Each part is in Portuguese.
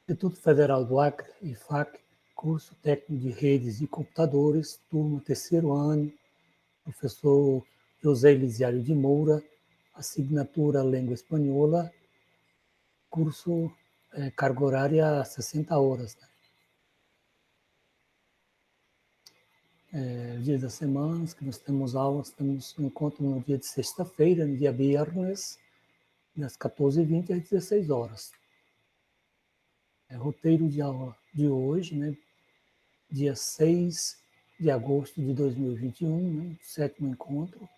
Instituto Federal do Acre, IFAC, curso técnico de redes e computadores, turma terceiro ano, professor José Elisiário de Moura, asignatura Língua Espanhola, curso carga horária 60 horas. Dias da semana que nós temos aulas, temos um encontro no dia de sexta-feira, no dia viernes, das 14h20 às 16 horas. Roteiro de aula de hoje, né? Dia 6 de agosto de 2021, né? Sétimo encontro,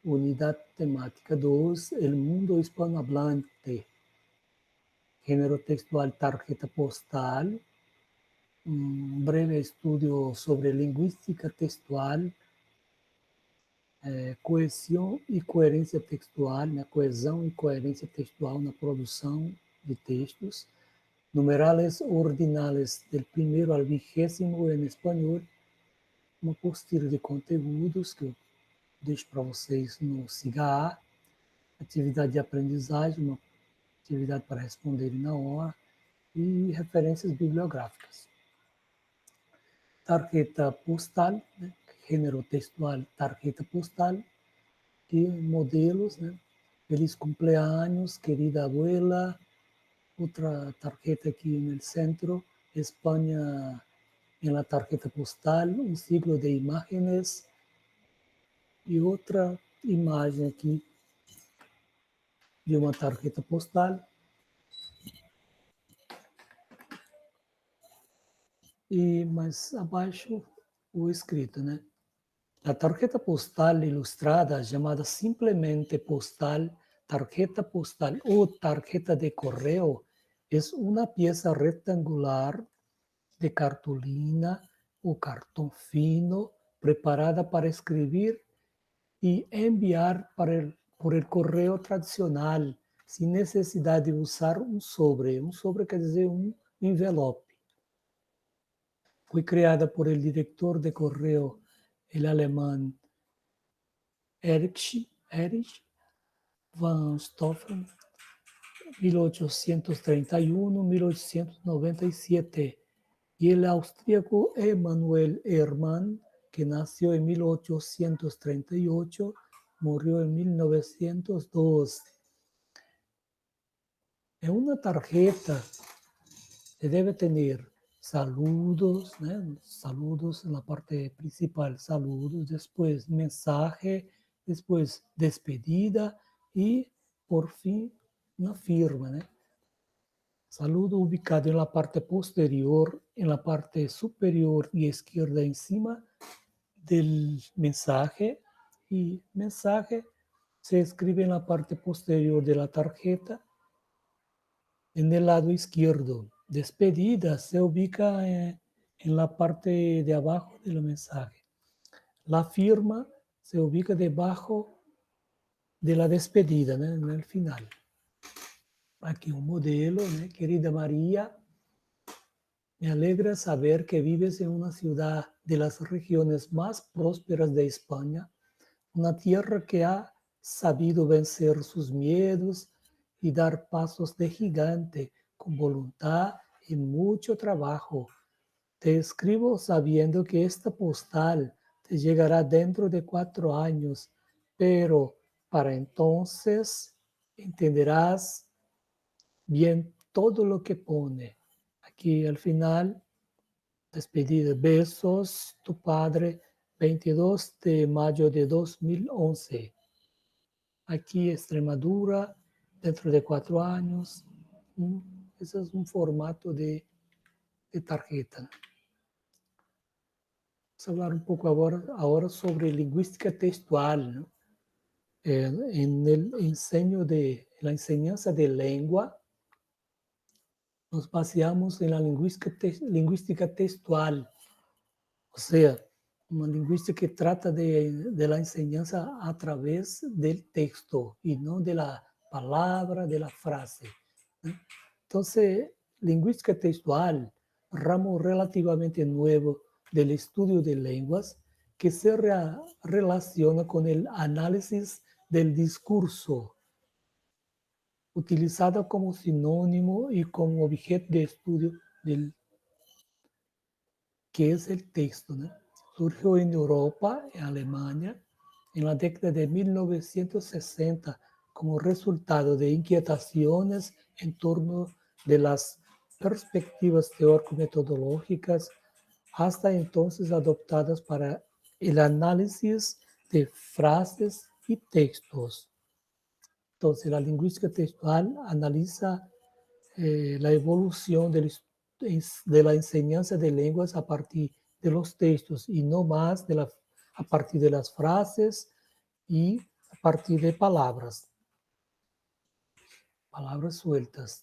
unidade temática 2, El Mundo Hispanohablante, género textual tarjeta postal, un breve estudio sobre lingüística textual, coesão e coerência textual, né? Coesão e coerência textual na produção de textos, numerales ordinales del primero al 20º em espanhol, uma apostila de conteúdos que eu deixo para vocês no SIGA, atividade de aprendizagem, uma atividade para responderem na hora, e referências bibliográficas. Tarjeta postal, né? Gênero textual, tarjeta postal, e modelos, né? Feliz cumpleaños, querida abuela. Otra tarjeta aquí en el centro, España en la tarjeta postal, un siglo de imágenes. Y otra imagen aquí de uma tarjeta postal. E mais abaixo o escrito, né? La tarjeta postal ilustrada, llamada simplemente postal, tarjeta postal o tarjeta de correo, es una pieza rectangular de cartulina o cartón fino preparada para escribir y enviar por el correo tradicional, sin necesidad de usar un sobre. Un sobre quer dizer un envelope. Fue creada por el director de correo, el alemán Erich von Stauffen, 1831-1897, y el austríaco Emanuel Hermann, que nació en 1838, murió en 1902. En una tarjeta se debe tener saludos, ¿no? Saludos en la parte principal, saludos, después mensaje, después despedida y por fin una firma, ¿no? Saludo ubicado en la parte posterior, en la parte superior y izquierda encima del mensaje, y mensaje se escribe en la parte posterior de la tarjeta en el lado izquierdo. Despedida se ubica en la parte de abajo del mensaje. La firma se ubica debajo de la despedida, ¿no? En el final. Aquí un modelo, ¿no? Querida María, me alegra saber que vives en una ciudad de las regiones más prósperas de España, una tierra que ha sabido vencer sus miedos y dar pasos de gigante con voluntad y mucho trabajo. Te escribo sabiendo que esta postal te llegará dentro de 4 años, pero para entonces entenderás bien todo lo que pone. Aquí al final, despedida, besos, tu padre, 22 de mayo de 2011. Aquí Extremadura, dentro de 4 años. Ese es un formato de tarjeta. Vamos a hablar un poco ahora sobre lingüística textual, ¿no? En la enseñanza de lengua, nos baseamos en la lingüística textual, o sea, una lingüística que trata de la enseñanza a través del texto y no de la palabra, de la frase, ¿no? Entonces, lingüística textual, ramo relativamente nuevo del estudio de lenguas que se relaciona con el análisis del discurso. utilizada como sinónimo y como objeto de estudio del que es el texto, ¿no? Surgió en Europa, en Alemania, en la década de 1960 como resultado de inquietaciones en torno de las perspectivas teórico-metodológicas hasta entonces adoptadas para el análisis de frases y textos. Entonces, la lingüística textual analiza la evolución de la enseñanza de lenguas a partir de los textos y no más a partir de las frases y a partir de palabras sueltas.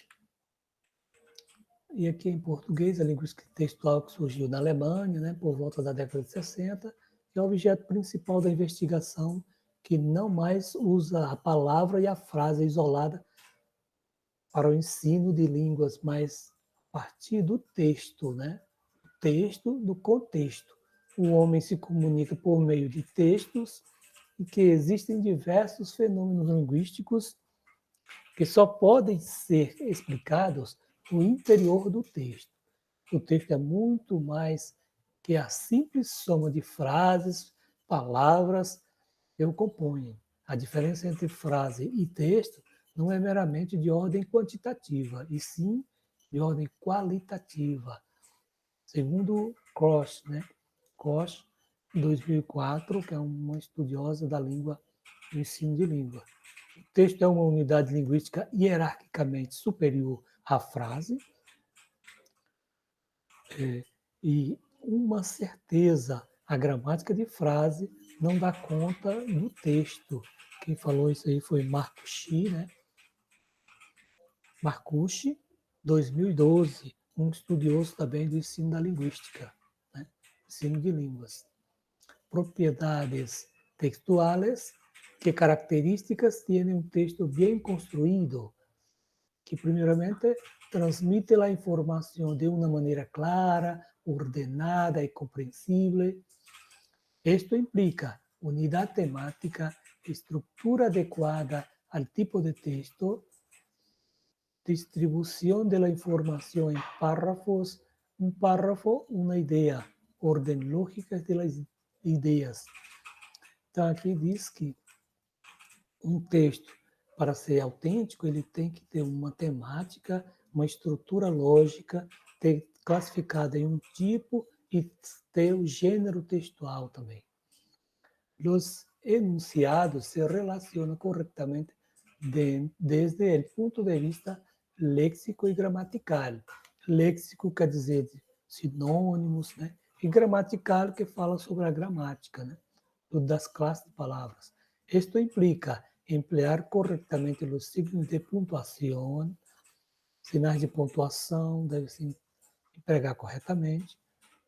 E aqui em português, a linguística textual que surgiu na Alemanha, né, por volta da década de 60, é o objeto principal da investigação que não mais usa a palavra e a frase isolada para o ensino de línguas, mas a partir do texto, né? Texto do contexto. O homem se comunica por meio de textos e que existem diversos fenômenos linguísticos que só podem ser explicados no interior do texto. O texto é muito mais que a simples soma de frases, palavras que o compõem. A diferença entre frase e texto não é meramente de ordem quantitativa, e sim de ordem qualitativa. Segundo Koch, né? Koch, em 2004, que é uma estudiosa da língua, do ensino de língua. O texto é uma unidade linguística hierarquicamente superior à frase, e uma certeza, a gramática de frase não dá conta do texto. Quem falou isso aí foi Marcucci, né? Marcucci, 2012, um estudioso também do ensino da linguística, né? Ensino de línguas. Propriedades textuales, que características tiene un texto bien construido, que primeramente transmite la información de una manera clara, ordenada y comprensible. Esto implica unidad temática, estructura adecuada al tipo de texto, distribución de la información en párrafos, un párrafo, una idea, orden lógica de las ideas. Então, aqui diz que um texto, para ser autêntico, ele tem que ter uma temática, uma estrutura lógica, ter classificada em um tipo e ter o gênero textual também. Os enunciados se relacionam corretamente desde o ponto de vista léxico e gramatical. Léxico quer dizer sinônimos, né? E gramatical que fala sobre a gramática, né? Das classes de palavras. Esto implica emplear corretamente os signos de pontuação, sinais de pontuação devem se empregar corretamente,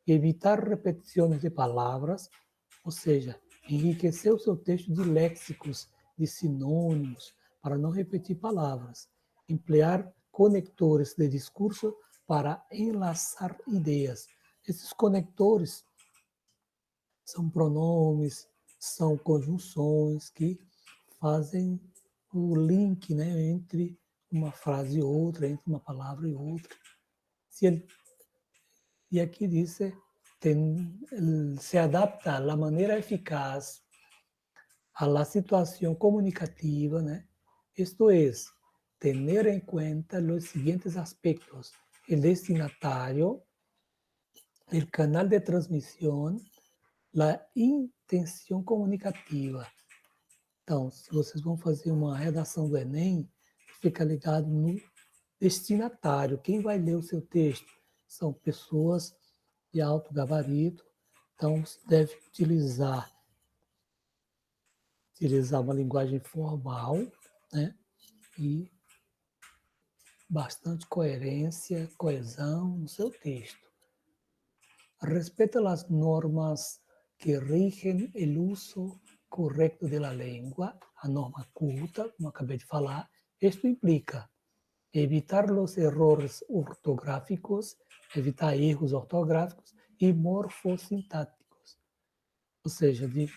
evitar repetições de palavras, ou seja, enriquecer o seu texto de léxicos, de sinônimos, para não repetir palavras, emplear conectores de discurso para enlaçar ideias. Esses conectores são pronomes, são conjunções que fazem o link, né, entre uma frase e outra, entre uma palavra e outra. E aqui diz, se adapta a maneira eficaz a la situação comunicativa, né? Isto é, tener em conta os seguintes aspectos: o destinatário, o canal de transmissão, a intenção comunicativa. Então, se vocês vão fazer uma redação do Enem, fica ligado no destinatário. Quem vai ler o seu texto? São pessoas de alto gabarito, então se deve utilizar uma linguagem formal, né? E bastante coerência, coesão no seu texto. Respeita as normas que rigen o uso correto da língua, a norma culta, como acabei de falar. Isto implica evitar os erros ortográficos, evitar erros ortográficos e morfossintáticos, ou seja, de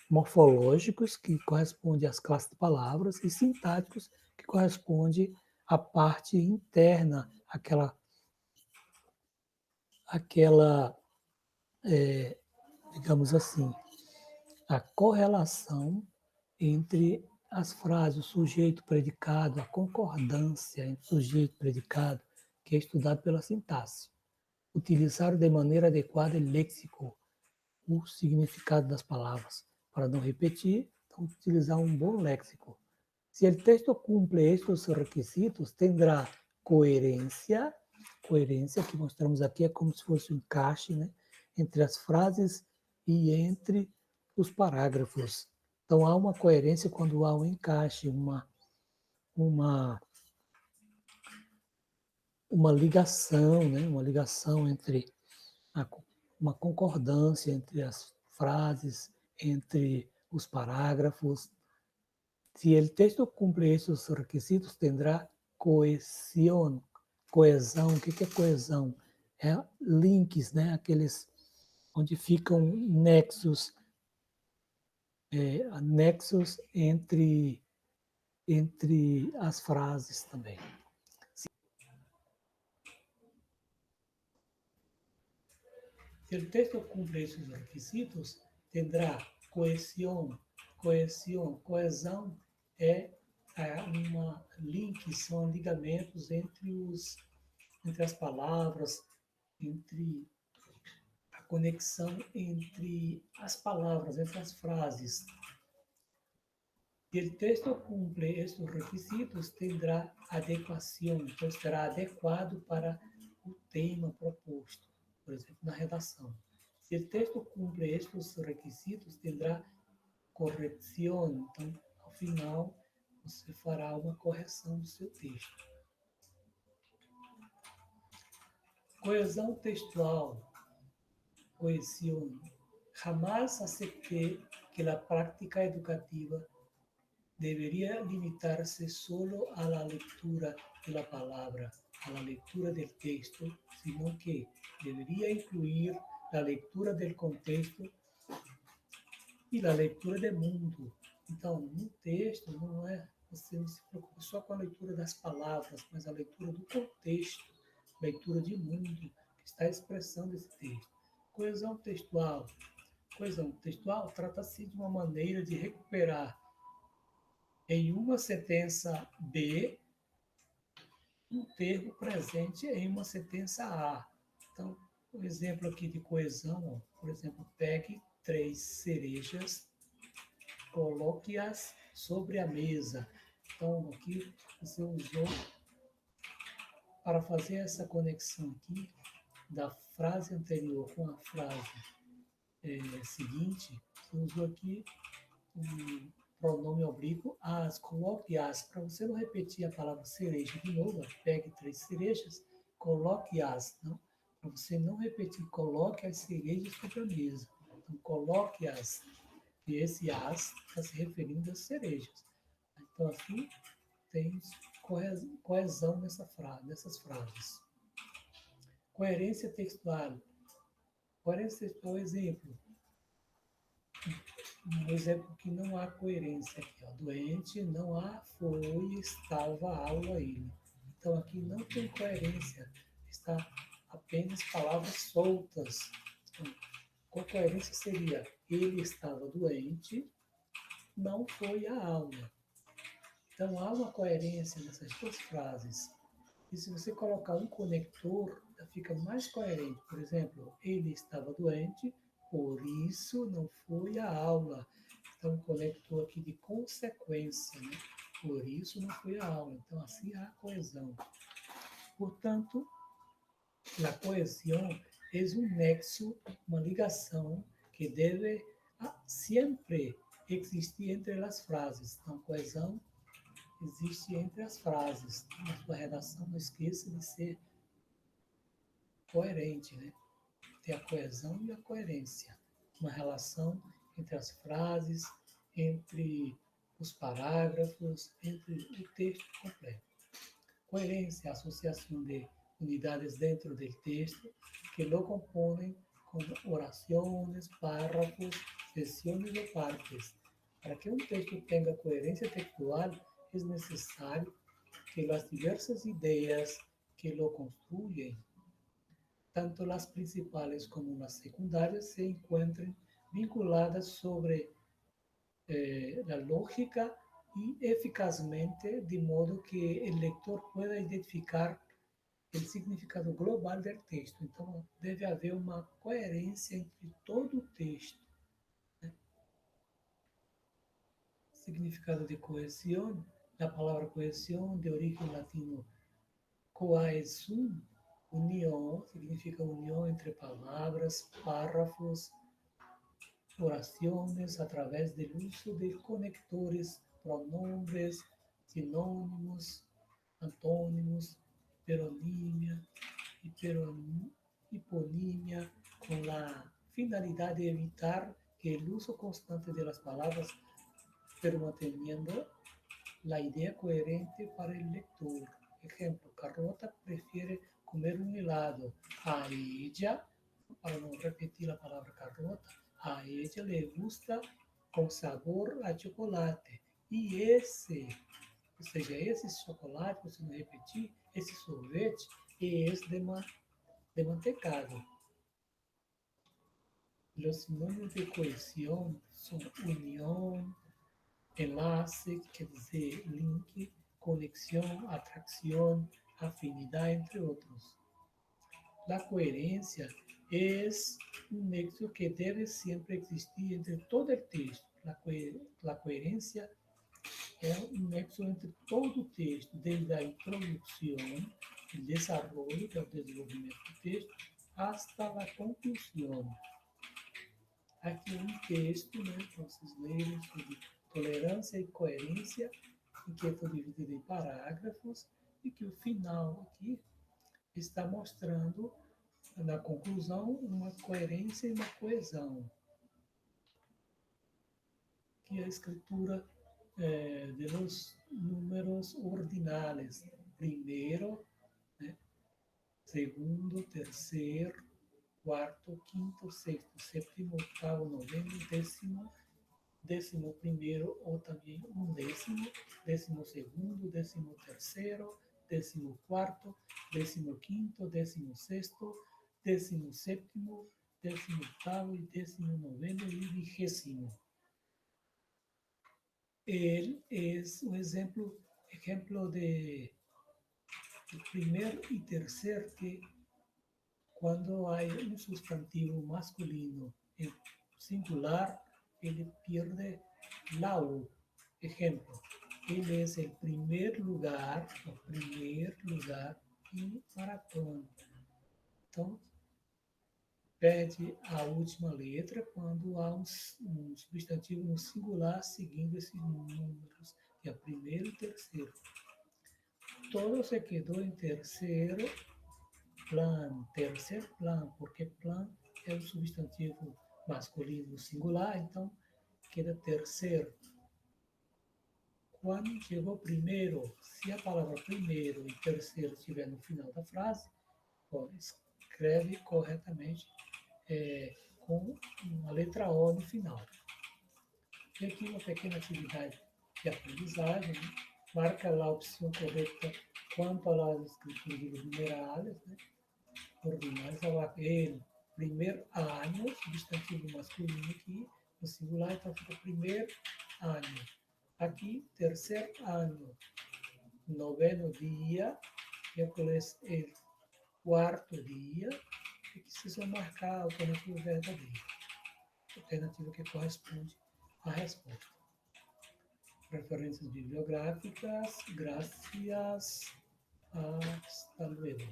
morfológicos, que correspondem às classes de palavras, e sintáticos, que correspondem a parte interna, digamos assim, a correlação entre as frases, o sujeito predicado, a concordância entre sujeito predicado, que é estudado pela sintaxe. Utilizar de maneira adequada o léxico, o significado das palavras. Para não repetir, então, utilizar um bom léxico. Se o texto cumpre estes requisitos, terá coerência. Coerência que mostramos aqui é como se fosse um encaixe, né, entre as frases e entre os parágrafos. Então, há uma coerência quando há um encaixe, uma, uma ligação, né, uma ligação entre uma concordância entre as frases, entre os parágrafos. Se o texto cumpre esses requisitos, terá coesão. Coesão, o que é coesão? É links, né? Aqueles onde ficam nexos, nexos entre as frases também. Se o texto cumpre esses requisitos, terá coesão. Coesão é links, são ligamentos entre as palavras, entre a conexão entre as palavras, entre as frases. Se o texto cumpre estes requisitos, terá adequação, então será adequado para o tema proposto, por exemplo, na redação. Se o texto cumpre estes requisitos, terá correção, então, ao final, você fará uma correção do seu texto. Coesão textual. Cohesión. Jamás acepté que la práctica educativa debería limitarse solo a la lectura de la palabra, a la lectura del texto, sino que debería incluir la lectura del contexto e a leitura do mundo. Então, no texto, você não se preocupa só com a leitura das palavras, mas a leitura do contexto, leitura de mundo que está expressando esse texto. Coesão textual. Coesão textual trata-se de uma maneira de recuperar em uma sentença B um termo presente em uma sentença A. Então, o exemplo aqui de coesão, por exemplo, pegue 3 cerejas, coloque-as sobre a mesa. Então, aqui você usou, para fazer essa conexão aqui, da frase anterior com a frase seguinte, você usou aqui um pronome oblíquo, as, coloque as, para você não repetir a palavra cereja de novo, pegue 3 cerejas, coloque as, não? Para você não repetir, coloque as cerejas sobre a mesa. Então, coloque as. E esse as está se referindo às cerejas. Então, assim, tem coesão nessas frases. Coerência textual. Coerência textual, exemplo. Um exemplo que não há coerência aqui. Ó. Doente, não há, foi, estava, aula, ele. Então, aqui não tem coerência. Está apenas palavras soltas. Então, qual coerência seria? Ele estava doente, não foi à aula. Então, há uma coerência nessas duas frases. E se você colocar um conector, fica mais coerente. Por exemplo, ele estava doente, por isso não foi à aula. Então, um conector aqui de consequência, né? Por isso não foi à aula. Então, assim há coesão. Portanto, a coesão é um nexo, uma ligação que deve sempre existir entre as frases. Então, coesão existe entre as frases. Na sua redação, não esqueça de ser coerente, né? Ter a coesão e a coerência. Uma relação entre as frases, entre os parágrafos, entre o texto completo. Coerência, associação de unidades dentro do texto que lo componen com orações, párrafos, secções ou partes. Para que um texto tenha coerência textual, é necessário que las diversas ideas que lo construyen, tanto las principales como las secundarias, se encuentren vinculadas sobre la lógica y eficazmente, de modo que el lector pueda identificar el significado global del texto. Então, deve haver uma coerência entre todo o texto. Né? Significado de cohesión, la palabra cohesión, de origen latino coaesum, unión, significa unión entre palabras, párrafos, oraciones a través del uso de conectores, pronombres, sinónimos, antónimos, hiperonimia, hiponimia, con la finalidad de evitar que el uso constante de las palabras, pero manteniendo la idea coherente para el lector. Ejemplo, Carlota prefiere comer un helado. A ella, para no repetir la palabra Carlota, a ella le gusta con sabor a chocolate. E esse, ou seja, esse chocolate, se não repetir, esse sorvete, é de mantecado. Los sinónimos de cohesión son unión, enlace, quer dizer link, conexão, atracción, afinidad, entre otros. La coherencia es un nexo que debe siempre existir entre todo el texto. La coherencia es un nexo entre todo el texto, desde la introducción, el desarrollo, que es el desenvolvimento do texto, hasta la conclusión. Aqui um texto, né, para vocês lerem sobre tolerância e coerência, em que foi dividido em parágrafos, e que o final aqui está mostrando, na conclusão, uma coerência e uma coesão. Que é a escritura de los números ordinales. Primeiro, né, segundo, terceiro, quarto, quinto, sexto, sétimo, oitavo, noveno, décimo primeiro ou também undécimo, 12º, 13º, 14º, 15º, 16º, 17º, 18º e 19º e 20º. Ele é um exemplo de primeiro e terceiro que quando há um substantivo masculino em singular, ele perde la U. Ejemplo, él es el primer lugar em maratona. Então, perde a última letra quando há um substantivo no singular seguindo esses números, que é primeiro e terceiro. Todo se quedou em terceiro plano, porque plan é o substantivo masculino singular, então queda terceiro. Quando chegou primeiro, se a palavra primeiro e terceiro estiver no final da frase, escreve corretamente com uma letra O no final. E aqui uma pequena atividade de aprendizagem, né? Marca lá a opção correta quanto às escrituras numerales, né? Ordinais, ele, primeiro ano, substantivo masculino aqui, no singular, então fica primeiro ano. Aqui, terceiro ano, noveno dia, miércoles é quarto dia, e precisa marcar a alternativa verdadeira, a alternativa que corresponde à resposta. Referências bibliográficas, gracias, hasta luego.